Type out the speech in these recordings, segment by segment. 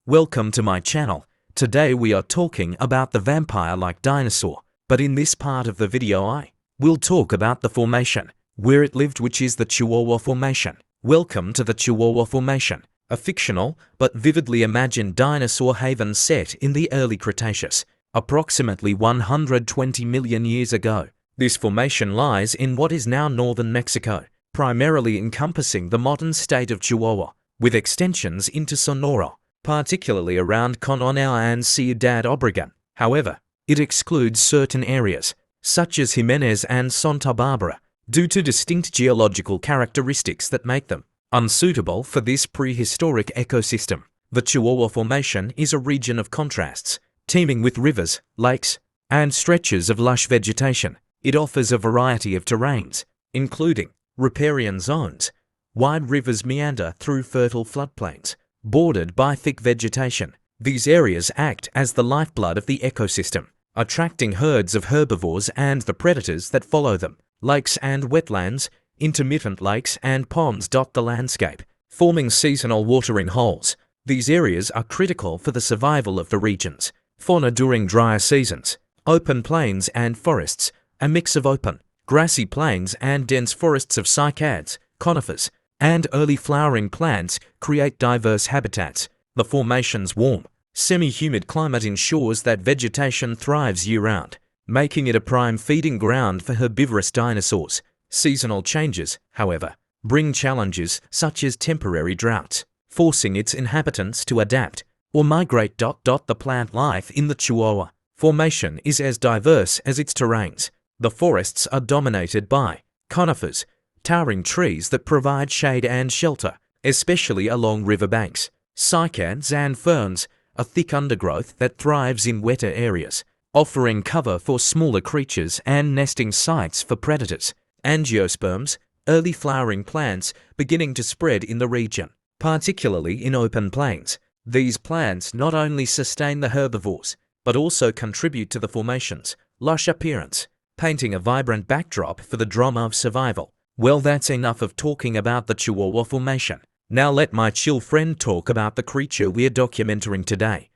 Welcome to my channel. Today we are talking about the vampire-like dinosaur, but in this part of the video I will talk about the formation, where it lived, which is the Chihuahua Formation. Welcome to the Chihuahua Formation, a fictional but vividly imagined dinosaur haven set in the early Cretaceous, approximately 120 million years ago. This formation lies in what is now northern Mexico, primarily encompassing the modern state of Chihuahua, with extensions into Sonora, particularly around Coronel and Ciudad Obregón. However, it excludes certain areas, such as Jimenez and Santa Barbara, due to distinct geological characteristics that make them unsuitable for this prehistoric ecosystem. The Chihuahua Formation is a region of contrasts, teeming with rivers, lakes, and stretches of lush vegetation. It offers a variety of terrains, including riparian zones. Wide rivers meander through fertile floodplains, bordered by thick vegetation. These areas act as the lifeblood of the ecosystem, attracting herds of herbivores and the predators that follow them. Lakes and wetlands, intermittent lakes and ponds dot the landscape, forming seasonal watering holes. These areas are critical for the survival of the region's fauna during drier seasons. Open plains and forests, a mix of open, grassy plains and dense forests of cycads, conifers, and early flowering plants create diverse habitats. The formation's warm, semi-humid climate ensures that vegetation thrives year-round, making it a prime feeding ground for herbivorous dinosaurs. Seasonal changes, however, bring challenges such as temporary droughts, forcing its inhabitants to adapt or migrate. The plant life in the Chihuahua Formation is as diverse as its terrains. The forests are dominated by conifers, towering trees that provide shade and shelter, especially along riverbanks. Cycads and ferns, a thick undergrowth that thrives in wetter areas, offering cover for smaller creatures and nesting sites for predators. Angiosperms, early flowering plants beginning to spread in the region, particularly in open plains. These plants not only sustain the herbivores, but also contribute to the formation's lush appearance, painting a vibrant backdrop for the drama of survival. Well, that's enough of talking about the Chihuahua Formation. Now let my chill friend talk about the creature we're documenting today.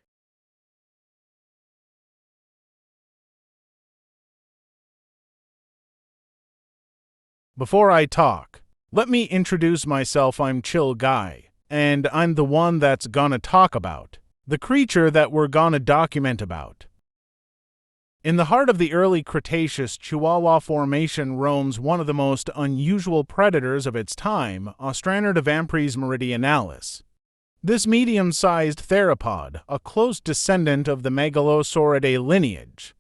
Before I talk, let me introduce myself. I'm Chill Guy, and I'm the one that's gonna talk about the creature that we're gonna document about. In the heart of the early Cretaceous, Chihuahua Formation roams one of the most unusual predators of its time, Ostranodontvampraes meridionalis. This medium-sized theropod, a close descendant of the Megalosauridae lineage,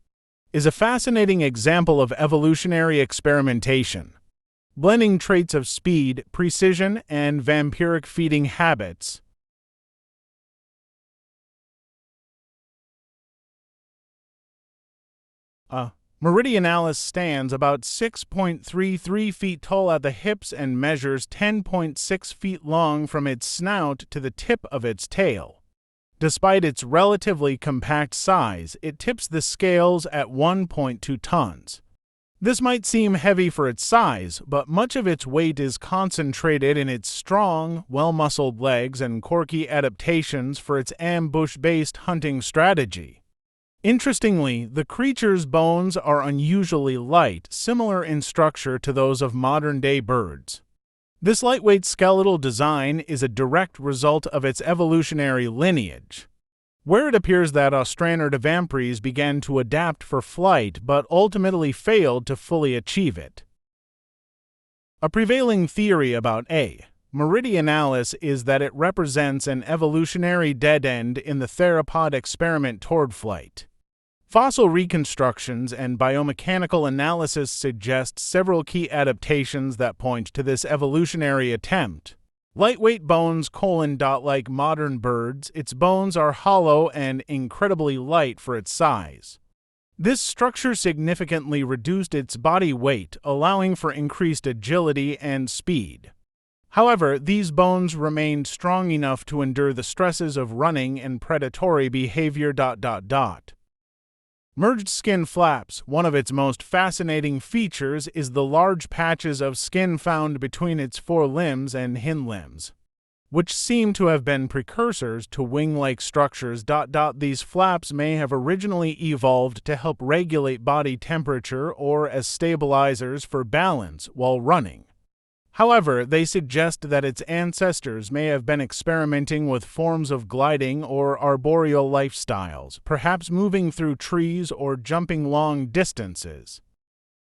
is a fascinating example of evolutionary experimentation, blending traits of speed, precision, and vampiric feeding habits. Meridionalis stands about 6.33 feet tall at the hips and measures 10.6 feet long from its snout to the tip of its tail. Despite its relatively compact size, it tips the scales at 1.2 tons. This might seem heavy for its size, but much of its weight is concentrated in its strong, well-muscled legs and quirky adaptations for its ambush-based hunting strategy. Interestingly, the creature's bones are unusually light, similar in structure to those of modern-day birds. This lightweight skeletal design is a direct result of its evolutionary lineage, where it appears that Ostranodontvampraes began to adapt for flight but ultimately failed to fully achieve it. A prevailing theory about A. meridionalis is that it represents an evolutionary dead end in the theropod experiment toward flight. Fossil reconstructions and biomechanical analysis suggest several key adaptations that point to this evolutionary attempt. Lightweight bones: like modern birds, its bones are hollow and incredibly light for its size. This structure significantly reduced its body weight, allowing for increased agility and speed. However, these bones remained strong enough to endure the stresses of running and predatory behavior. Merged skin flaps. One of its most fascinating features is the large patches of skin found between its forelimbs and hind limbs. which seem to have been precursors to wing-like structures. These flaps may have originally evolved to help regulate body temperature or as stabilizers for balance while running. However, they suggest that its ancestors may have been experimenting with forms of gliding or arboreal lifestyles, perhaps moving through trees or jumping long distances.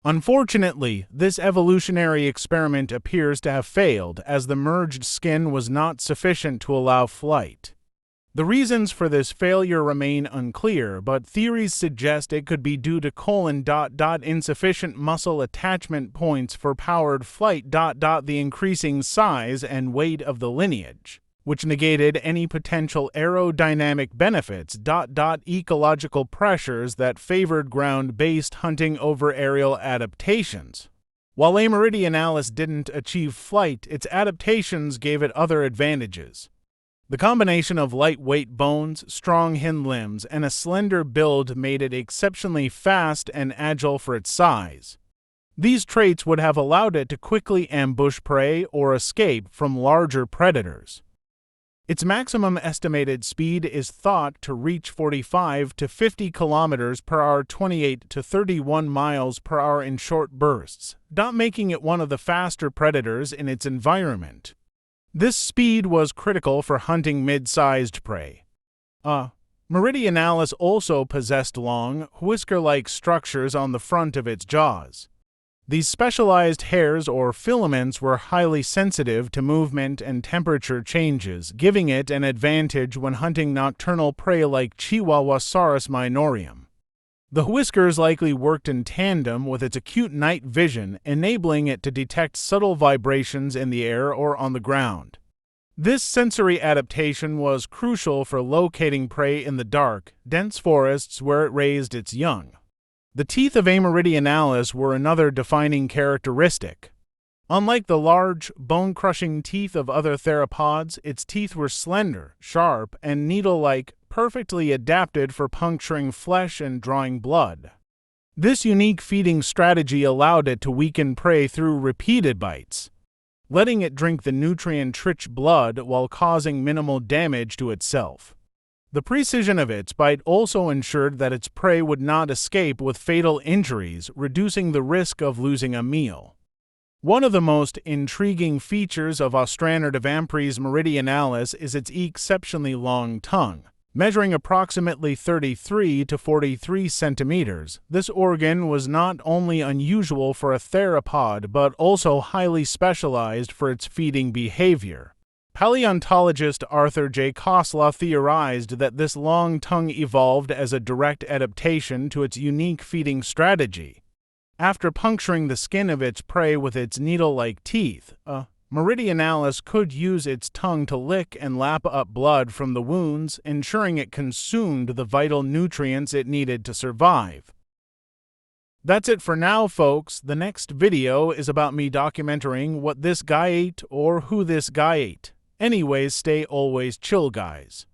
Unfortunately, this evolutionary experiment appears to have failed, as the merged skin was not sufficient to allow flight. The reasons for this failure remain unclear, but theories suggest it could be due to insufficient muscle attachment points for powered flight. The increasing size and weight of the lineage, which negated any potential aerodynamic benefits. Ecological pressures that favored ground-based hunting over aerial adaptations. While Amyrindinalis didn't achieve flight, its adaptations gave it other advantages. The combination of lightweight bones, strong hind limbs, and a slender build made it exceptionally fast and agile for its size. These traits would have allowed it to quickly ambush prey or escape from larger predators. Its maximum estimated speed is thought to reach 45 to 50 km per hour, 28 to 31 miles per hour in short bursts, making it one of the faster predators in its environment. This speed was critical for hunting mid-sized prey. Amyrindinalis also possessed long, whisker-like structures on the front of its jaws. These specialized hairs or filaments were highly sensitive to movement and temperature changes, giving it an advantage when hunting nocturnal prey like Chihuahuasaurus minorium. The whiskers likely worked in tandem with its acute night vision, enabling it to detect subtle vibrations in the air or on the ground. This sensory adaptation was crucial for locating prey in the dark, dense forests where it raised its young. The teeth of Amyrindinalis were another defining characteristic. Unlike the large, bone-crushing teeth of other theropods, its teeth were slender, sharp, and needle-like, perfectly adapted for puncturing flesh and drawing blood. This unique feeding strategy allowed it to weaken prey through repeated bites, letting it drink the nutrient-rich blood while causing minimal damage to itself. The precision of its bite also ensured that its prey would not escape with fatal injuries, reducing the risk of losing a meal. One of the most intriguing features of Austranodonvampraes meridionalis is its exceptionally long tongue. Measuring approximately 33 to 43 centimeters, this organ was not only unusual for a theropod but also highly specialized for its feeding behavior. Paleontologist Arthur J. Kosla theorized that this long tongue evolved as a direct adaptation to its unique feeding strategy. After puncturing the skin of its prey with its needle-like teeth, Meridionalis could use its tongue to lick and lap up blood from the wounds, ensuring it consumed the vital nutrients it needed to survive. That's it for now, folks. The next video is about me documenting what this guy ate or who this guy ate. Anyways, stay always chill, guys.